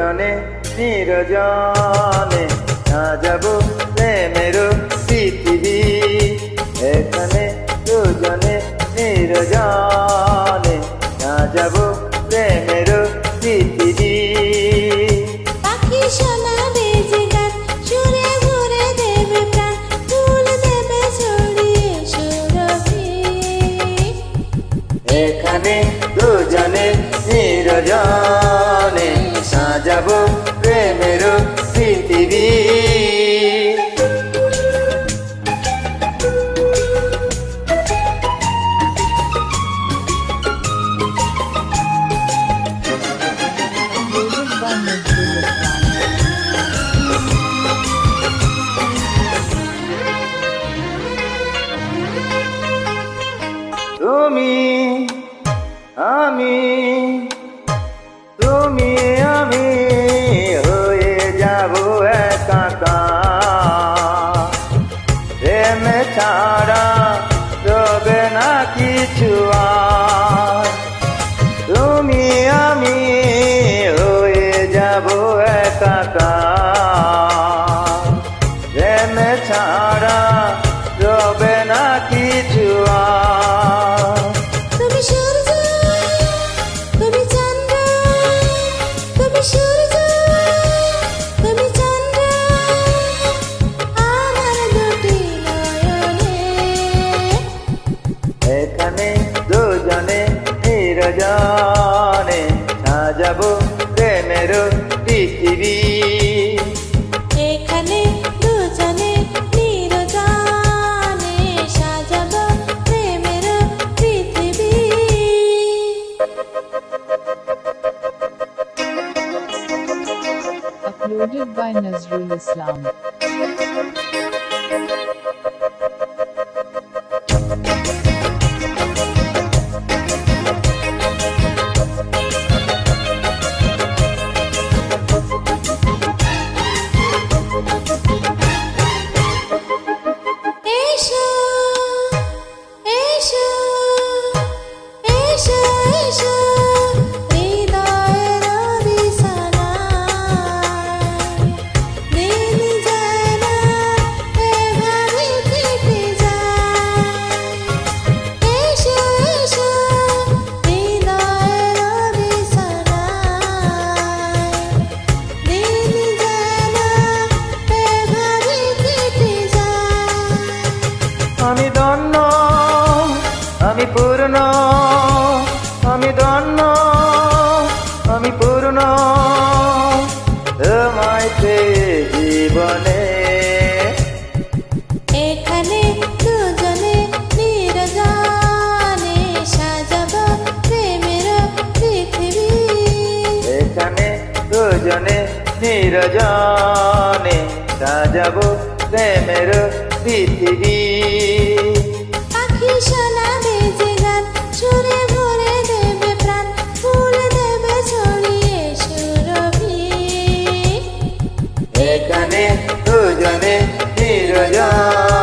দুজনে নিরজনে সাজাবো প্রেমের পৃথিবী। এখানে দুজনে নিরজনে সাজাবো প্রেমের পৃথিবী। পাখি শোনাবে যে গান, সুরে ভরে দেবে প্রাণ, ফুল দেবে ছড়িয়ে সুরভি। এখানে দুজনে নিরজনে সাজাবো প্রেমের পৃথিবী। তুমি আমি তুমি আমি হয়ে যাব একাকার। প্রেম ছাড়া রবে না কিছু আর। তুমি আমি হয়ে যাব একাকার। প্রেম ছাড়া রবে না কিছু আর। তুমি সূর্য, তুমি চন্দ্র, তুমি সূর্য, তুমি চন্দ্র, আমার দুটি নয়নে। এখানে দুজনে নিরজনে সাজাবো প্রেমের পৃথিবী। এখানে দুজনে নিরজনে সাজাবো প্রেমের পৃথিবী। Uploaded by Nazrul Islam. এসো এসো এসো এসো হৃদয়ের বিছানায়। দিন যেন এভাবে কেটে যায়। এসো এসো হৃদয়ের বিছানায়। দিন যেন এভাবে কেটে যায়। আমি ধন্য আমি পূর্ণ, আমি ধন্য আমি পূর্ণ তোমায় পেয়ে জীবনে। এখানে দুজনে নিরজনে সাজাবো প্রেমের পৃথিবী। এখানে দুজনে নিরজনে সাজাবো প্রেমের পৃথিবী। পাখি শোনাবে যে গান, সুরে ভরে দেবে প্রাণ, ফুল দেবে ছড়িয়ে সুরভি। এখানে দুজনে নিরজনে